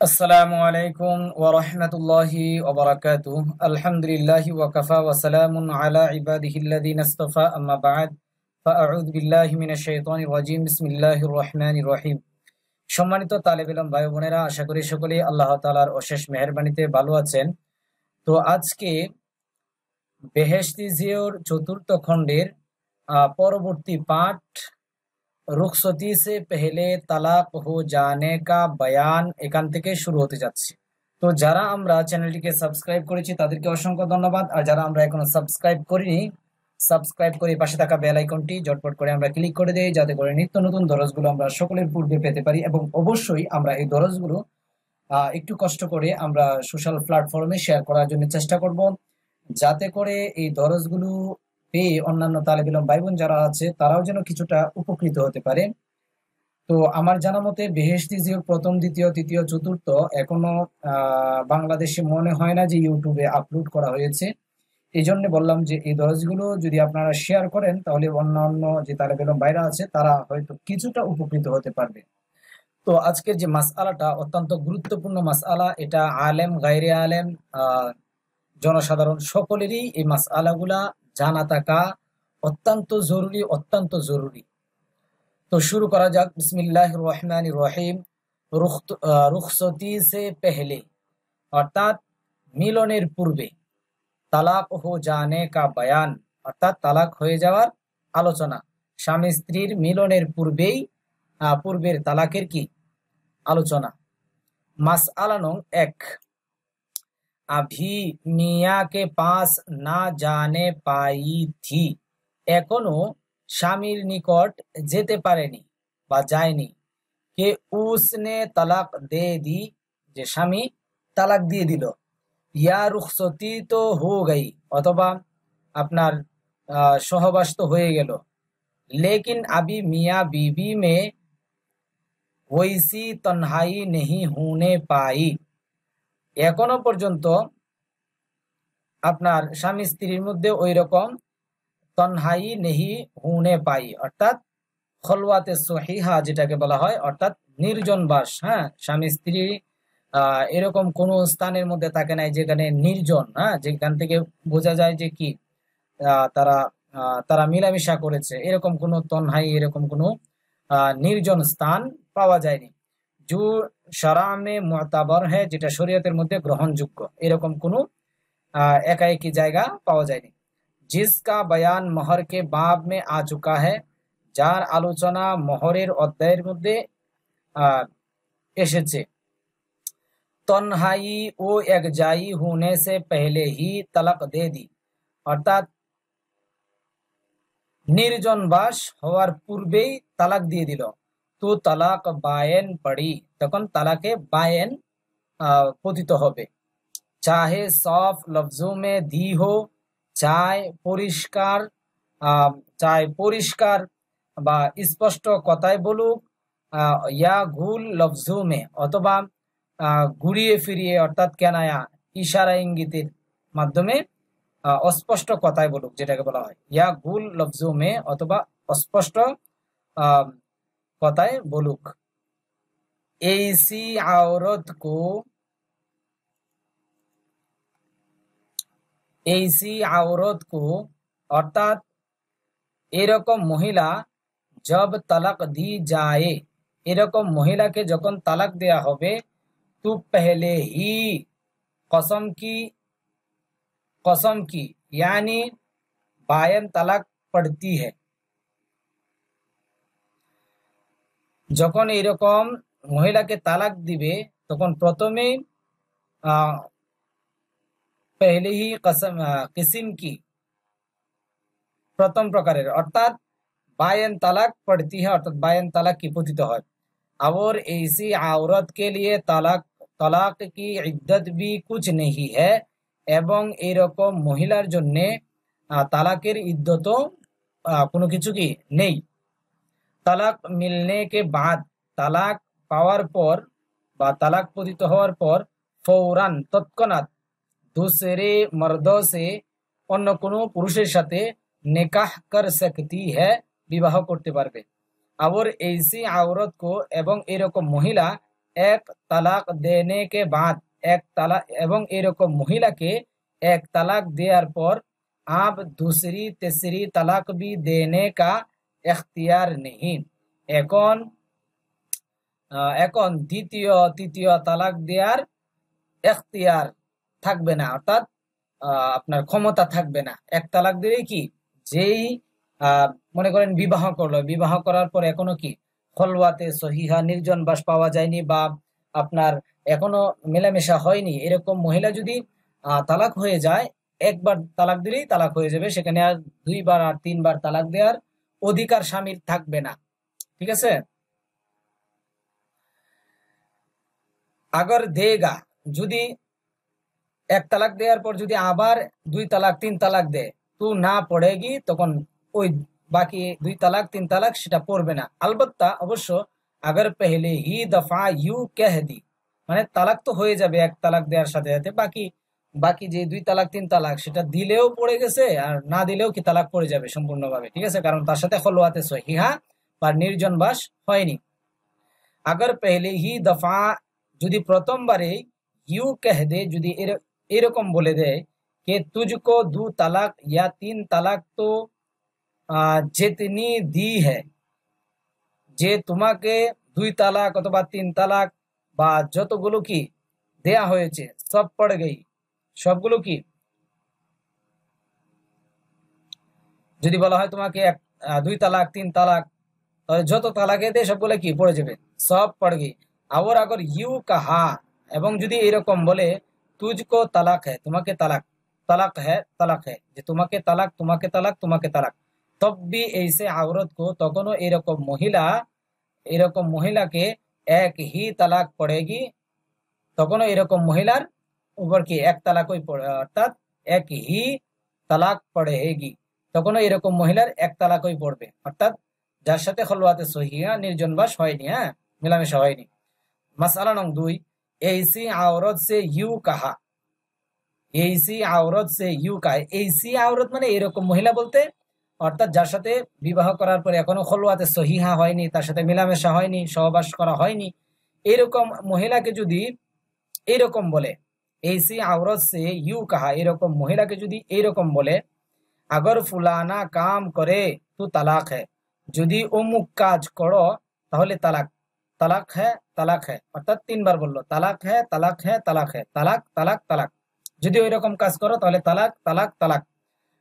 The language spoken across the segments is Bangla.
আসসালামু আলাইকুম ওয়া রাহমাতুল্লাহি ওয়া বারাকাতুহু। আলহামদুলিল্লাহি ওয়া কাফা ওয়া সালামুন আলা ইবাদিহিল্লাযিনা ইসতাফা, আম্মা বা'দ। ফাআউযু বিল্লাহি মিনাশ শাইতানির রাজীম। বিসমিল্লাহির রহমানির রহিম। সম্মানিত তালেব ইলম ভাই বোনেরা, আশা করি সকলেই আল্লাহ তাআলার অশেষ মেহেরবানিতে ভালো আছেন। তো আজকে বেহেশতি জিওর চতুর্থ খণ্ডের পরবর্তী পাঠ রুখসতি সে পেহলে তালাক হো জানে কা বয়ান এখান থেকে শুরু হতে যাচ্ছে। তো যারা আমরা চ্যানেলটিকে সাবস্ক্রাইব করেছি তাদেরকে অসংখ্য ধন্যবাদ, আর যারা আমরা এখনো সাবস্ক্রাইব করিনি, সাবস্ক্রাইব করে পাশে থাকা বেল আইকনটি ঝটপট করে আমরা ক্লিক করে দেই, যাতে করে নিত্য নতুন দরজগুলো আমরা সকলের পূর্বে পেতে পারি। এবং অবশ্যই আমরা এই দরজগুলো একটু কষ্ট করে আমরা সোশ্যাল প্ল্যাটফর্মে শেয়ার করার জন্য চেষ্টা করব, যাতে করে এই দরজগুলো পেয়ে অন্যান্য তালেব ইলম ভাই বোন যারা আছে তারাও যেন কিছুটা উপকৃত হতে পারে। তো আমার জানা মতে বেহেশতি জিওর প্রথম, দ্বিতীয়, তৃতীয়, চতুর্থ এখনো বাংলাদেশে মনে হয় না যে ইউটিউবে আপলোড করা হয়েছে। এই জন্য বললাম যে এই দরজগুলো যদি আপনারা শেয়ার করেন তাহলে অন্যান্য যে তালেব ইলম ভাইরা আছে তারা হয়তো কিছুটা উপকৃত হতে পারবে। তো আজকের যে মাসআলাটা অত্যন্ত গুরুত্বপূর্ণ মাসআলা, এটা আলেম গায়রে আলেম জনসাধারণ সকলেরই এই মাসআলাগুলা জানা থাকা অত্যন্ত জরুরি। তো শুরু করা যাক। বিসমিল্লাহির রহমানির রহিম। রুখসতি সে পেহলে অর্থাৎ মিলনের পূর্বে, তালাক হো জানে কা বয়ান অর্থাৎ তালাক হয়ে যাওয়ার আলোচনা, স্বামী স্ত্রীর মিলনের পূর্বের তালাকের কি আলোচনা। মাসআলা নং 1, अभी मियाँ के पास ना जाने पाई थी, এখনো স্বামীর নিকট যেতে পারেনি বা যায়নি। কে উসনে তালাক দে দি, যে স্বামী তালাক দিয়ে দিল। ইয়া রুখসতি তো হো গই, অথবা আপনার সহবাস তো হয়ে গেল। লেকিন আবি মিয়া বিবি মে ওইসি তন্হাই নেহি হোনে পাই, এখনো পর্যন্ত আপনার স্বামী স্ত্রীর মধ্যে ওই রকম তন্হাই নেহি হুনে পাই, অর্থাৎ খলওয়াতে সহিহা যেটাকে বলা হয়, অর্থাৎ নির্জন বাস। হ্যাঁ, স্বামী স্ত্রী এরকম কোন স্থানের মধ্যে থাকে নাই যেখানে নির্জন, হ্যাঁ, যেখান থেকে বোঝা যায় যে কি তারা তারা মিলামিশা করেছে, এরকম কোনো তন্হাই, এরকম কোনো নির্জন স্থান পাওয়া যায়নি। জু শরামে মুতাবর হ্যাঁ, যেটা শরীয়তের মধ্যে গ্রহণযোগ্য, এরকম কোনো একাএকি জায়গা পাওয়া যায়নি। জিসকা বয়ান মোহর কে বাব মে আ চুকা হ্যাঁ, যার আলোচনা মোহরের অধ্যায়ের মধ্যে এসেছে। তনহাই ও একজাই হোনে সে পহলে হি তালাক দে দি, অর্থাৎ নির্জন বাস হওয়ার পূর্বেই তালাক দিয়ে দিল। তো তালাক বায়েন পড়ি, তখন তালাকে বায়েন পতিত হবে। চাহে সফ লফজো মে দি হো, চায় পরিষ্কার বা স্পষ্ট কথায় বলুক, ইয়া গুল লফজো মে, অথবা ঘুরিয়ে ফিরিয়ে অর্থাৎ কেনায়া ইশারা ইঙ্গিতের মাধ্যমে অস্পষ্ট কথায় বলুক, যেটাকে বলা হয় ইয়া গুল লফজো মে, অথবা অস্পষ্ট কথায় বলুক। ऐसी औरत को অর্থাৎ এরকম মহিলা, জব তালাক দি যায়, এরকম মহিলাকে যখন তালাক দেয়া হবে, তু পহলে হি कसम की यानी बायन তালাক পড়তি হ্যায়। যখন এরকম মহিলাকে তালাক দিবে তখন প্রথমেই পহলে হি কিসিম কি, প্রথম প্রকারের, অর্থাৎ बायन তালাক पड़ती है, অর্থাৎ बायन তালাক কি পতিত হয়। और ऐसी औरत के लिए तलाक की इद्दत भी कुछ नहीं है, এবং এরকম মহিলার জন্য তালাকের ইদ্দতও কোনো কিছু কি নেই। তালাক মিলনে কে বাদ, তালাক পাওয়ার পর বা তালাক পতিত হওয়ার পর, ফৌরান তৎক্ষণাৎ, दूसरे मर्दों से অন্য কোনো পুরুষের সাথে নিকাহ কর सकती है, বিবাহ করতে পারবে। আবার ऐसी औरत को, এবং এরকম মহিলা, এক তালাক দেনে কে বাদ এক তালাক এবং এরকম মহিলাকে এক তালাক দেওয়ার পর आप दूसरी तीसरी तलाक भी देने का এখতিয়ার नहीं। এখন এখন দ্বিতীয় তৃতীয় তালাক দেওয়ার এখতিয়ার থাকবে না, অর্থাৎ আপনার ক্ষমতা থাকবে না। এক তালাক দিলে কি, যেই মনে করেন বিবাহ করলো, বিবাহ করার পর এখনো কি খলওয়াতে সহিহা নির্জন বাস পাওয়া যায়নি বা আপনার এখনো মেলামেশা হয়নি, এরকম মহিলা যদি তালাক হয়ে যায়, একবার তালাক দিলেই তালাক হয়ে যাবে, সেখানে আর দুইবার আর তিনবার তালাক দেওয়ার অধিকার স্বামীর থাকবে না। ঠিক আছে। আগর দেগা, যদি এক তালাক দেওয়ার পর যদি আবার দুই তালাক তিন তালাক দেয় তো না পড়েগি, তখন ওই বাকি দুই তালাক তিন তালাক সেটা পড়বে না। আলবত্তা অবশ্য আগর পহলে হি দফা ইউ কহ দি, মানে তালাক তো হয়ে যাবে এক তালাক দেওয়ার সাথে সাথে, বাকি বাকি যে দুই তালাক তিন তালাক সেটা দিলেও পড়ে গেছে আর না দিলেও কি তালাক পড়ে যাবে সম্পূর্ণভাবে। ঠিক আছে, কারণ তার সাথে খলওয়াতে সহিহা বা নির্জন বাস হয়নি। আগর পহলে হি দফা, যদি প্রথমবারে ইউ কহ দে, যদি এরকম বলে দেয় कि तुझको दो तलाक या तीन तलाक तो जितनी दी है, যে তোমাকে দুই তালাক অথবা তিন তালাক বা যতগুলো কি দেয়া হয়েছে সব পড়ে গই, সবগুলো কি, যদি বলা হয় তোমাকে দুই তালাক তিন তালাক, তাহলে যত তালাকে দেয় সবগুলো কি পড়ে যাবে, সব পড়ে গই। আর আগর ইউ কাহা, এবং যদি এরকম বলে তুझको তালাক है, তোমাকে তালাক, तलाक है যে তোমাকে তালাক তোমাকে তালাক তোমাকে তালাক, তব भी ऐसे औरत को তখনও এরকম মহিলাকে এক হি তালাক পড়েগি, তখনও এরকম মহিলার উপর কি এক তালাকই পড়ে, অর্থাৎ এক হি তালাক পড়েগি, তখনও এরকম মহিলার এক তালাকই পড়বে, অর্থাৎ যার সাথে খলওয়াতে সহিহা নির্জন বাস হয়নি, হ্যাঁ মেলামেশা হয়নি। মাসআলা নং 2, ऐसी औरत से यू कहा, এইসি আওরত সে ইউ কায়, এইসি আওরত মানে এরকম মহিলা বলতে, অর্থাৎ যার সাথে বিবাহ করার পরে এখনো খলওয়াতে সহিহা হয়নি, তার সাথে মেলামেশা হয়নি, সহবাস করা হয়নি, এরকম মহিলাকে যদি এইরকম বলে, এইসি আওরত সে ইউ কাহা, এরকম মহিলাকে যদি এইরকম বলে, আগর ফুলানা কাম করে তো তালাক হ্যাঁ, যদি অমুক কাজ করো তাহলে তালাক, তালাক হ্যাঁ, অর্থাৎ তিনবার বললো তালাক হ্যাঁ তালাক হ্যাঁ তালাক হ্যাঁ, তালাক তালাক তালাক, যদি ওই রকম কাজ করো তাহলে তালাক তালাক তালাক।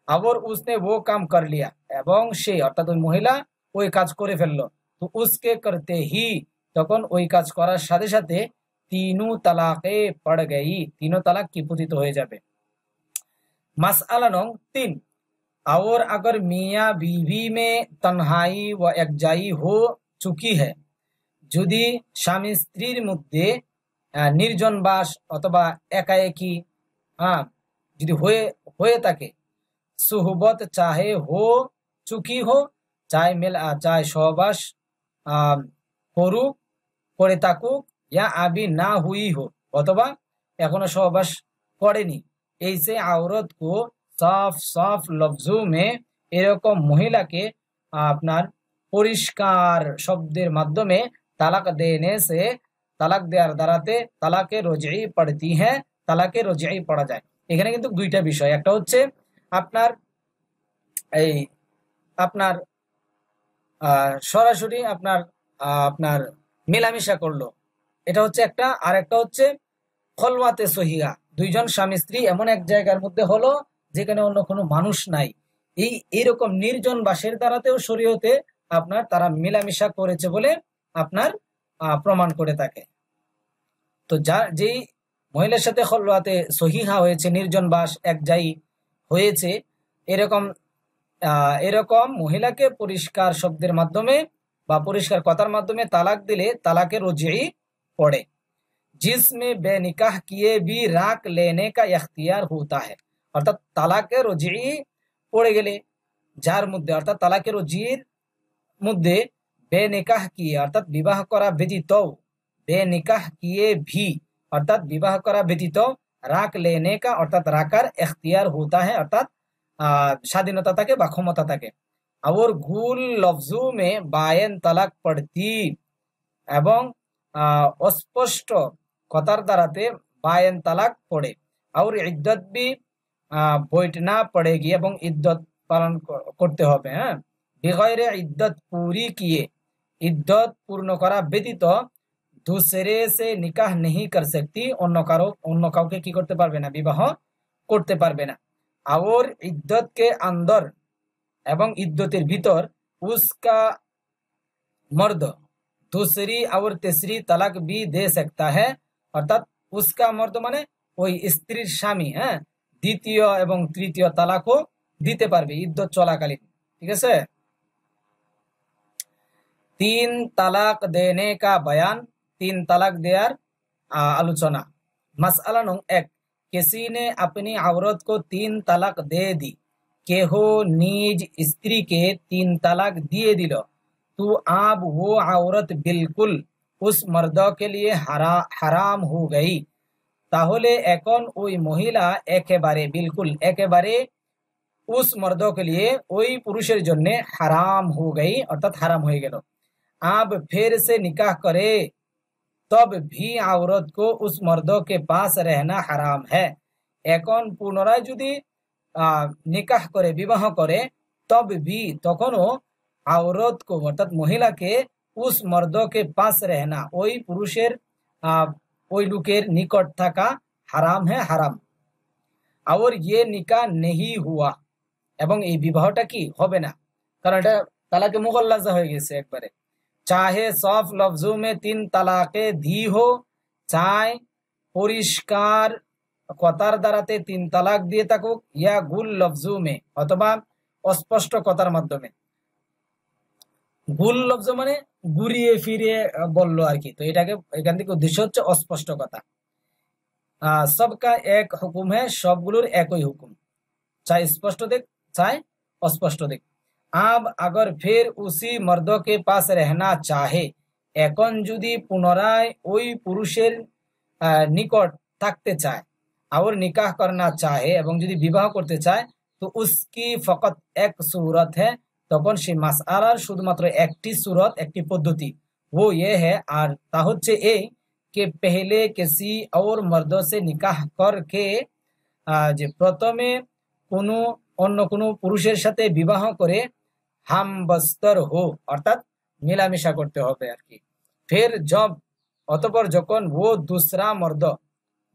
আবার উসনে वो काम कर लिया, এবং সে অর্থাৎ ওই মহিলা ওই কাজ করে ফেললো, তো উসকে করতে হি, তখন ওই কাজ করার সাথে সাথে তিনু তালাকে পড় গই, তিনও তালাক কি পতিত হয়ে যাবে। মাসআলা নং 3, और अगर मियाँ बीवी में तन्हाई व एकजाई हो चुकी है, যদি স্বামী স্ত্রীর মধ্যে নির্জন বাস অথবা একাএকি যদি হয়ে থাকে, সুহবত চাহে হো চুকি হো, চায় সহবাস করুক করে থাকুক, ইয়া আবি না হুই হো, অথবা এখনো সহবাস করেনি, এইসে আওরত কো সাফ সাফ লফজু মে, এরকম মহিলাকে আপনার পরিষ্কার শব্দের মাধ্যমে তালাক দেনে সে, তালাক দেওয়ার দ্বারাতে তালাকে রোজই পড়তি হ্যাঁ, তালাকে রোজই পড়া যায়। এখানে কিন্তু দুইটা বিষয়, একটা হচ্ছে আপনার এই আপনার সরাসরি আপনার আপনার মেলামেশা করলো, এটা হচ্ছে একটা, আর একটা হচ্ছে খলওয়াতে সহিহা, দুইজন স্বামী স্ত্রী এমন এক জায়গার মধ্যে হলো যেখানে অন্য কোনো মানুষ নাই, এইরকম নির্জন বাসের দ্বারাতেও শরীয়তে আপনার তারা মেলামেশা করেছে বলে আপনার প্রমাণ করে থাকে। তো যেই মহিলার সাথে খলওয়াতে সহিহা হয়েছে, নির্জন বাস এক জায়গায় হয়েছে, এরকম মহিলাকে পরিষ্কার শব্দের মাধ্যমে বা পরিষ্কার কথার মাধ্যমে তালাক দিলে তালাকে রোজই পড়ে। जिसमें बेनिकाह किए भी राख लेने का इख्तियार होता है, অর্থাৎ তালাকে রোজই পড়ে গেলে যার মধ্যে, অর্থাৎ তালাকে রোজির মধ্যে বেনিকাহ কিয়ে অর্থাৎ বিবাহ করা ব্যতীত, বেনিকাহ কিয়ে ভি অর্থাৎ বিবাহ করা ব্যতীত, রাখ লেনে কা অর্থাৎ রাখার এখতিয়ার হোতা है, অর্থাৎ স্বাধীনতা থাকে বা ক্ষমতা থাকে। और गुल लफ्जों में बायन तलाक पड़ती, এবং অস্পষ্ট কথার দ্বারাতে বায়েন তালাক পড়ে। আর ইদ্দত বি বৈঠনা পড়েগি এবং ইদ্দত পালন করতে হবে। হ্যাঁ, বেগয়রে ইদ্দত পুরি কিয়ে, ইদ্দত পূর্ণ করা ব্যতীত दूसरे से निकाह नहीं कर सकती, অন্য কাউকে কি করতে পারবে না, বিবাহ করতে পারবে না। और इद्दत के अंदर এবং ইদ্দতের ভিতর उसका मर्द दूसरी और तीसरी तलाक भी दे सकता है, অর্থাৎ उसका मर्द মানে ওই স্ত্রীর স্বামী, হ্যাঁ, দ্বিতীয় এবং তৃতীয় তালাকও দিতে পারবে ইদ্দত চলাকালীন। ঠিক আছে। 3 তালাক দেনে কা বয়ান, 3 তালাক দেয়ার आलोचना। मसला नंग 1, किसी ने अपनी औरत को 3 तलाक दे दी, केहो निज स्त्री के 3 तलाक दिए दिलो, तो अब वो औरत बिल्कुल उस मर्द के लिए हराम हो गई। তাহলে এখন ওই মহিলা একেবারে বিলকুল একেবারে उस मर्दों के लिए ওই পুরুষের জন্য হারাম हो गई, অর্থাৎ হারাম হয়ে গেল। अब फिर से निकाह करे तब भी औरत को उस मर्दों के पास रहना हराम है। এখন পুনরায় যদি নিকাহ করে বিবাহ করে तब भी তখনও औरत को অর্থাৎ মহিলাকে उस मर्दों के पास रहना ওই পুরুষের ওই লোকের নিকট থাকা হারাম है, হারাম। और ये निकाह नहीं हुआ, এবং এই বিবাহটা কি হবে না, কারণ এটা তালাকে মুগল্লাজা হয়ে গেছে একবারে। चाहे सॉफ लफ्जों में 3 तलाके दी हो, चाहे পরিষ্কার কথার দ্বারাতে 3 তালাক দিয়ে থাকুক, ইয়া গুল লফজু মে, অথবা অস্পষ্ট কথার মাধ্যমে। গুল লফজ মানে ঘুরিয়ে ফিরিয়ে বললো আর কি, তো এটাকে এখান থেকে উদ্দেশ্য হচ্ছে অস্পষ্ট কথা। সবকা এক হুকুম হ্যাঁ, সবগুলোর একই হুকুম, চাই স্পষ্ট দেখ চাই অস্পষ্ট দেখ। अब अगर फिर उसी मर्दों के पास रहना चाहे, এখন যদি পুনরায় ওই পুরুষের নিকট থাকতে চায়, और निकाह करना चाहे এবং যদি বিবাহ করতে চায়, তো उसकी फकत एक सूरत है, তখন সেই মাসআলার শুধুমাত্র একটি सूरत একটি পদ্ধতি, वो ये है, আর তা হচ্ছে এই कि पहले किसी और मर्दों से निकाह करके, যে প্রথমে কোনো অন্য কোনো পুরুষের সাথে বিবাহ করে হাম বস্তর হো, অর্থাৎ মেলামেশা করতে হবে আর কি। ফের জব, অতঃপর যখন ও দুসরা মর্দ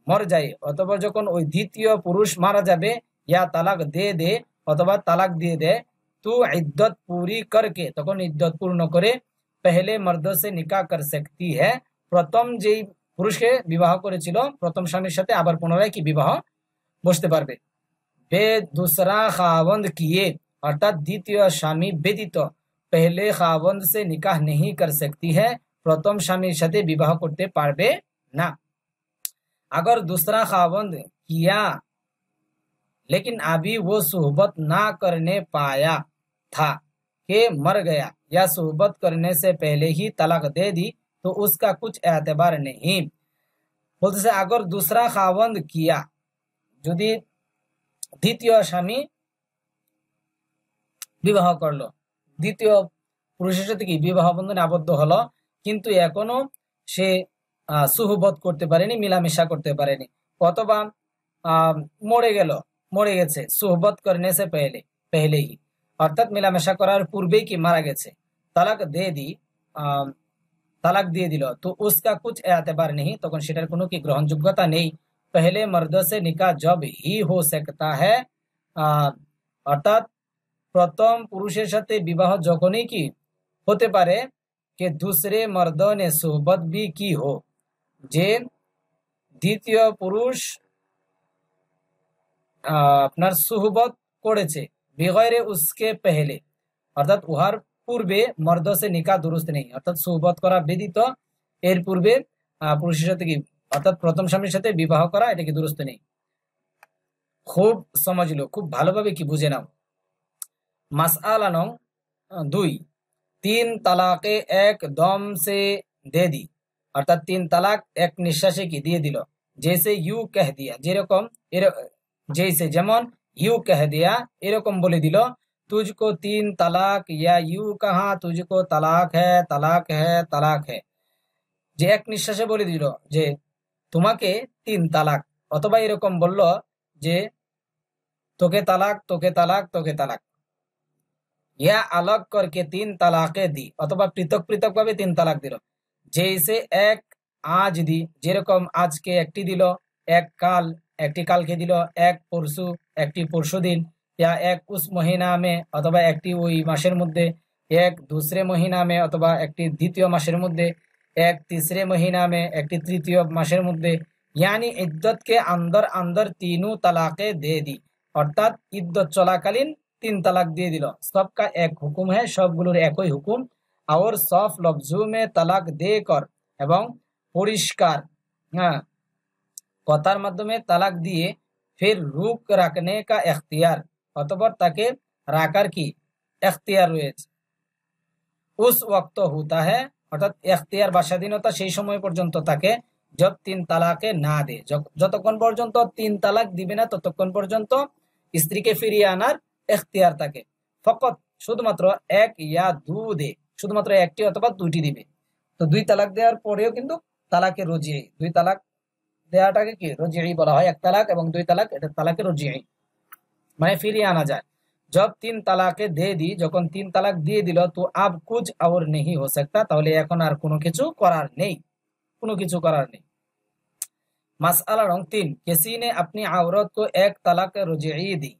মর যায়, অতঃপর যখন ওই দ্বিতীয় পুরুষ মারা যাবে, ইয়া তালাক দে অথবা তালাক দিয়ে দেয়, তো ইদ্দত পুরি করকে, তখন ইদ্দত পূর্ণ করে পহলে মর্দ সে নিকাহ কর सकती है, প্রথম যেই পুরুষকে বিবাহ করেছিল প্রথম স্বামীর সাথে আবার পুনরায় কি বিবাহ বসতে পারবে। বে দুসরা খাওয়ান্দ কিয়ে, অর্থাৎ দ্বিতীয় স্বামী ব্যতীত পহলে খাওয়ান্দ সে নিকাহ नहीं कर सकती है, প্রথম স্বামীর সাথে বিবাহ করতে পারবে না। अगर दूसरा खावंद किया लेकिन अभी वो सोहबत ना करने पाया था कि मर गया, या सोहबत करने से पहले ही तलाक दे दी, तो उसका कुछ एतबार नहीं। बोलते से अगर दूसरा खावंद किया, যদি দ্বিতীয় স্বামী বিবাহ করলো, দ্বিতীয় পুরুষের সাথে কি বিবাহ বন্ধনে আবদ্ধ হলো, কিন্তু এখনো সে সুহবত করতে পারেনি, মিলামেশা করতে পারেনি, অথবা মরে গেছে, সুহবত করনে সে পহলেই, অর্থাৎ মিলামেশা করার পূর্বেই কি মারা গেছে, তালাক দিয়ে দিল, তো উসকা কুছ এতবার নেই, তখন সেটার কোনো কি গ্রহণযোগ্যতা নেই। पहले मर्दों से निकाह जब ही हो सकता है, অর্থাৎ প্রথম পুরুষের সাথে বিবাহ যখনই কি হতে পারে, कि दूसरे मर्दों ने सोहबत भी की हो, যে দ্বিতীয় পুরুষ আপনার সোহবত করেছে, বেগয়রে উসকে পহলে, অর্থাৎ উহার পূর্বে মর্দ সে নিকাহ দুরুস্ত নেই, অর্থাৎ সোহবত করা ব্যতীত এর পূর্বে পুরুষের সাথে কি অর্থাৎ প্রথম স্বামীর সাথে বিবাহ করা, এটা কি দুরুস্ত নেই। খুব সমাজলো, খুব ভালোভাবে কি বুঝে নাও। মাসআলা নং 2, 3 তালাকে এক দম সে দে দি, অর্থাৎ 3 তালাক এক নিঃশ্বাসে কি দিয়ে দিল। জেসে ইউ কহ দিয়া, যেরকম জেসে যেমন ইউ কহ দিয়া, এরকম বলে দিল, तुझको 3 तलाक, या यू कहा तुझको तलाक है तलाक है तलाक है। যে এক নিঃশ্বাসে বলে দিল যে তোমাকে 3 তালাক, অথবা এরকম বলল যে তোকে তালাক, তোকে তালাক, তোকে তালাক, ইয়া আলাগ করকে 3 তালাকে দি, অথবা পৃথক পৃথক ভাবে 3 তালাক দিল। जैसे एक आज दी, যেরকম আজকে একটি দিল, এক কাল একটি কালকে দিল, এক পরশু একটি পরশু দিন, या एक उस महीना में অথবা একটি ওই মাসের মধ্যে, এক दूसरे महीना में অথবা একটি দ্বিতীয় মাসের মধ্যে, এক तीसरे महीना में একটি তৃতীয় মাসের মধ্যে, यानी इद्दत के अंदर अंदर तीनों तलाक़ें दे दी, অর্থাৎ ইদ্দত চলাকালীন 3 তালাক দিয়ে দিল। सबका एक हुक्म है, সবগুলোর একই হুকুম। और सॉफ लफ्जों में तलाक देकर এবং পরিষ্কার কথার মাধ্যমে তালাক দিয়ে फिर रुक रखने का इख्तियार, অতঃপর তাকে রাখার কি ইখতিয়ার রয়েছে। उस वक्त होता है, অর্থাৎ ইখতিয়ার বা স্বাধীনতা সেই সময় পর্যন্ত থাকে जब 3 তালাকে না দে, যতক্ষণ পর্যন্ত 3 তালাক দিবে না ততক্ষণ পর্যন্ত স্ত্রীকে ফিরিয়ে আনার ইখতিয়ার থাকে। ফকত শুধুমাত্র এক ইয়া দু দে, শুধুমাত্র একটি অথবা দুইটি দিবে। তো 2 তালাক দেওয়ার পরেও কিন্তু তালাকে রজিঈ, 2 তালাক দেওয়াটাকে কি রজিঈ বলা হয়। 1 তালাক এবং 2 তালাক, এটা তালাকে রজিঈ, মানে ফিরিয়ে আনা যায়। जब 3 তালাকে দে দি, যখন 3 তালাক দিয়ে দিল, তো আব কুছ और नहीं हो सकता, তাহলে এখন আর কোনো কিছু করার নেই, কোনো কিছু করার নেই। মাসআলা নং 3, किसी ने अपनी औरत को 1 তালাক রজিঈ दी,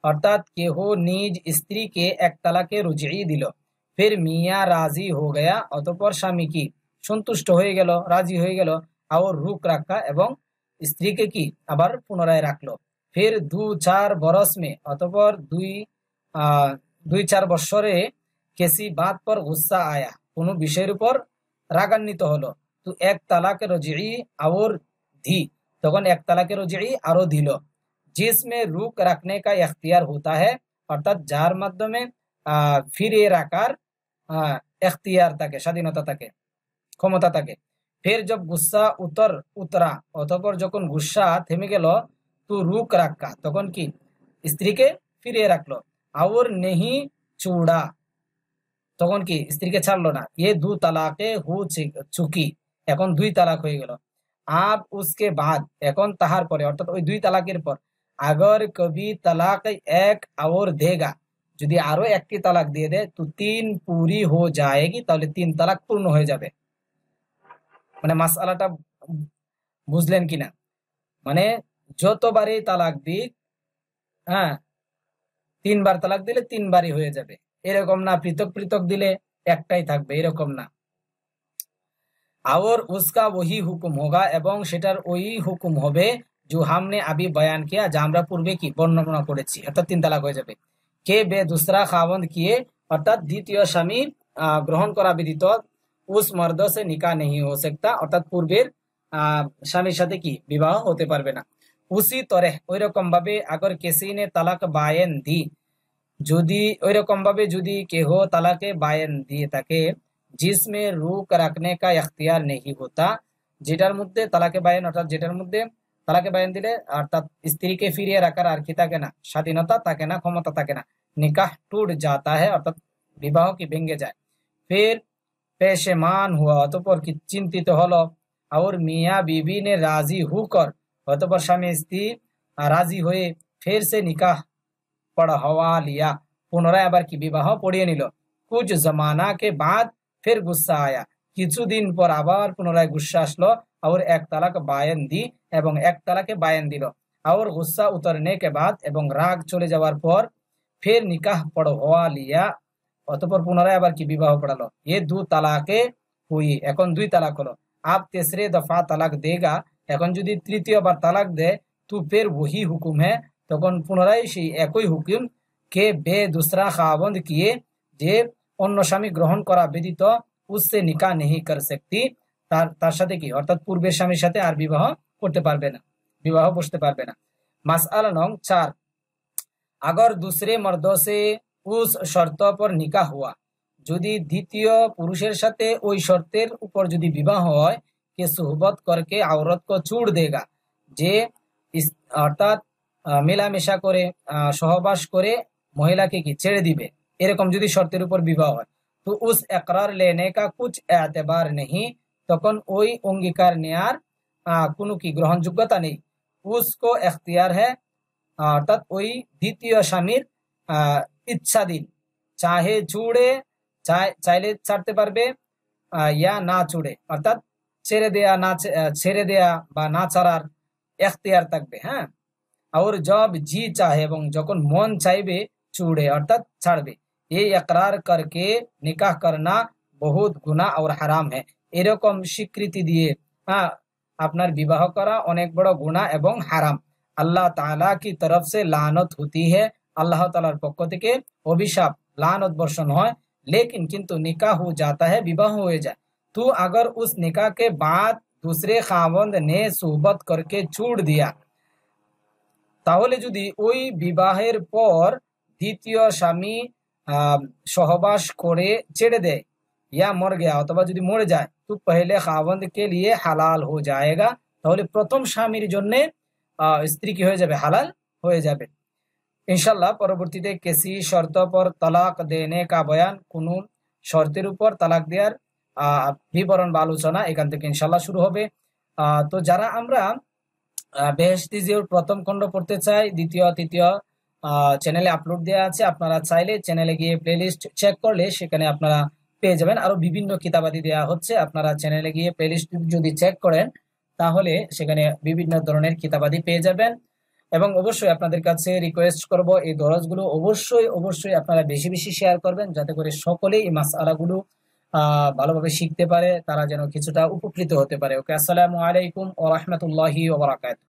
অর্থাৎ কেহ নিজ স্ত্রীকে 1 তালাকে রজিঈ দিল। फिर मियाँ राजी हो गया, অতঃপর স্বামী কি সন্তুষ্ট হয়ে গেল, রাজি হয়ে গেল। और रुक रखा, এবং স্ত্রীকে কি আবার পুনরায় রাখলো। फिर 2-4 बरस में, অতঃপর 2-4 বছরে किसी बात पर गुस्सा आया, কোনো বিষয়ের উপর রাগান্বিত হলো। তো 1 তালাক রজিঈ और दी, তখন 1 তালাক রজিঈ আরো দিল। जिसमें रुक रखने का इख्तियार होता है, অর্থাৎ যার মাধ্যমে ফিরিয়ে রাখার इख्तियार থাকে, স্বাধীনতা থাকে, ক্ষমতা থাকে। फिर जब गुस्सा उतरा, অতঃপর যখন গুসা থেমে গেল, তো রুক রাখা, তখন কি স্ত্রীকে ফিরিয়ে রাখলো। और नहीं छोड़ा, তখন কি স্ত্রীকে ছাড়লো না। ये 2 তালাকে हो चुकी, এখন 2 তালাক হয়ে গেল। आप उसके बाद, এখন তাহার পরে, অর্থাৎ ওই 2 তালাকের পর, अगर कभी तलाक 1 और देगा, যদি আরো একটি তালাক দিয়ে দেয়, তো 3 पूरी हो जाएगी, তাহলে 3 তালাক পূর্ণ হয়ে যাবে। মানে মাসআলাটা বুঝলেন কিনা? মানে যতবারই তালাক দিক, 3 বার তালাক দিলে 3 বারই হয়ে যাবে, এরকম না পৃথক পৃথক দিলে একটাই থাকবে, এরকম না। और उसका वही हुक्म होगा, এবং সেটার ওই হুকুম হবে जो हमने अभी बयान किया, যা আমরা পূর্বে কি বর্ণনা করেছি, অর্থাৎ 3 তালাক হয়ে যাবে। কে বে দুসরা খাওয়ান্দ কিয়ে, অর্থাৎ দ্বিতীয় স্বামী গ্রহণ করা ব্যতীত उस मर्द से निकाह नहीं हो सकता, অর্থাৎ পূর্বের স্বামীর সাথে কি বিবাহ হতে পারবে না। उसी तरह ওইরকম ভাবে अगर किसी ने तलाक बायन दी, যদি ওইরকম ভাবে যদি কেহ তালাকে বায়ন দিয়ে থাকে, जिसमें रुक रखने का इख्तियार नहीं होता, যেটার মধ্যে তালাকে বায়ন, অর্থাৎ যেটার মধ্যে তালাকে বায়ন দিলে অর্থাৎ স্ত্রীকে ফিরিয়ে রাখার আর কি থাকে না, স্বাধীনতা থাকে না, ক্ষমতা থাকে না। নিকাহ টুট जाता है, অর্থাৎ বিবাহ কি ভেঙে যায়। फिर पेशेमान हुआ, অতঃপর কি চিন্তিত হলো। और मियाँ बीवी ने राजी होकर, অতঃপর স্বামী স্ত্রী রাজি হয়ে फिर से निकाह पढ़वा लिया, পুনরায় আবার কি বিবাহ পড়িয়ে নিল। कुछ जमाना के बाद फिर गुस्सा आया, কিছুদিন পর আবার পুনরায় গুসা আসলো। और 1 তালাক বায়ন দি, এবং 1 তালাকে বায়ন দিল। और गुस्सा उतरने के बाद, এবং রাগ চলে যাওয়ার পর फिर निकाह पढ़वा लिया, অতঃপর পুনরায় আবার কি বিবাহ পড়ালো। ये 2 তালাকে হুই, এখন 2 তালাক হলো। आप तीसरे दफा তালাক देगा, এখন যদি তৃতীয়বার তালাক দেয়, তো फिर वही हुक्म है, তখন পুনরায় সেই একই হুকুম, কে বে দুসরা খাওয়াবন্দ কিয়ে, যে অন্য স্বামী গ্রহণ করা ব্যতীত উসসে নিকাহ नहीं कर सकती, তার সাথে কি অর্থাৎ পূর্বের স্বামীর সাথে আর বিবাহ করতে পারবে না, বিবাহ বসতে পারবে না। মাসআলা নং 4, अगर दूसरे मर्दों से उस शर्तों पर निकाह हुआ, যদি দ্বিতীয় পুরুষের সাথে ওই শর্তের উপর যদি বিবাহ হয়, কে সুহবত করকে औरत को छोड़ देगा, যে অর্থাৎ মেলামেশা করে সহবাস করে মহিলাকে কি ছেড়ে দিবে, এরকম যদি শর্তের উপর বিবাহ হয়, তো उस इकरार लेने का कुछ एतबार नहीं, তখন ওই অঙ্গীকার নেয়ার কোনো কি গ্রহণযোগ্যতা নেই। উসকো এখতিয়ার হ্যাঁ, অর্থাৎ ওই দ্বিতীয় স্বামীর ইচ্ছাধীন, চাহে ছুড়ে, চাইলে ছাড়তে পারবে, ইয়া না ছুড়ে, অর্থাৎ ছেড়ে দেয়া বা না ছাড়ার এখতিয়ার থাকবে। হ্যাঁ, और जब जी चाहे এবং যখন মন চাইবে ছুড়ে অর্থাৎ ছাড়বে। এই ইকরার করকে নিকাহ করনা বহুত গুনাহ और হারাম है, এরকম স্বীকৃতি দিয়ে আপনার বিবাহ করা অনেক বড় গুনাহ এবং হারাম। আল্লাহ তাআলা की तरफ से लानत होती है, আল্লাহ তাআলার পক্ষ থেকে অভিশাপ लानत বর্ষণ হয়। लेकिन किंतु निकाह हो जाता है, विवाह हो जाए तो अगर उस निकाह के बाद दूसरे खावंद ने सोहबत करके छोड़ दिया, তাহলে যদি ওই বিবাহের পর দ্বিতীয় স্বামী সহবাস করে ছেড়ে দেয়, ইয়া মর গয়া, অথবা যদি মরে যায়, তো পহলে খাওয়ান্দ কে লিয়ে হালাল হয়ে যায়গা, তাহলে প্রথম স্বামীর জন্য স্ত্রী কি হয়ে যাবে, হালাল হয়ে যাবে। ইনশাল্লাহ পরবর্তীতে কেসি শর্ত পর তালাক দেনে কা বয়ান, কোন শর্তের উপর তালাক দেওয়ার বিবরণ বা আলোচনা এখান থেকে ইনশাল্লাহ শুরু হবে। তো যারা আমরা বেহেশতি জিওর প্রথম খণ্ড পড়তে চাই, দ্বিতীয় তৃতীয় চ্যানেলে আপলোড দেওয়া আছে, আপনারা চাইলে চ্যানেলে গিয়ে প্লেলিস্ট চেক করলে সেখানে আপনারা পেয়ে যাবেন। আরো বিভিন্ন কিতাবাদি দেওয়া হচ্ছে, আপনারা চ্যানেলে গিয়ে প্লেলিস্ট যদি চেক করেন তাহলে সেখানে বিভিন্ন ধরনের কিতাবাদি পেয়ে যাবেন। এবং অবশ্যই আপনাদের কাছে রিকোয়েস্ট করব, এই দরজগুলো অবশ্যই আপনারা বেশি বেশি শেয়ার করবেন, যাতে করে সকলেই এই মাসআলাগুলো ভালোভাবে শিখতে পারে, তারা যেন কিছুটা উপকৃত হতে পারে। ওকে, আসসালামু আলাইকুম ওয়া রাহমাতুল্লাহি ওয়া বারাকাতুহু।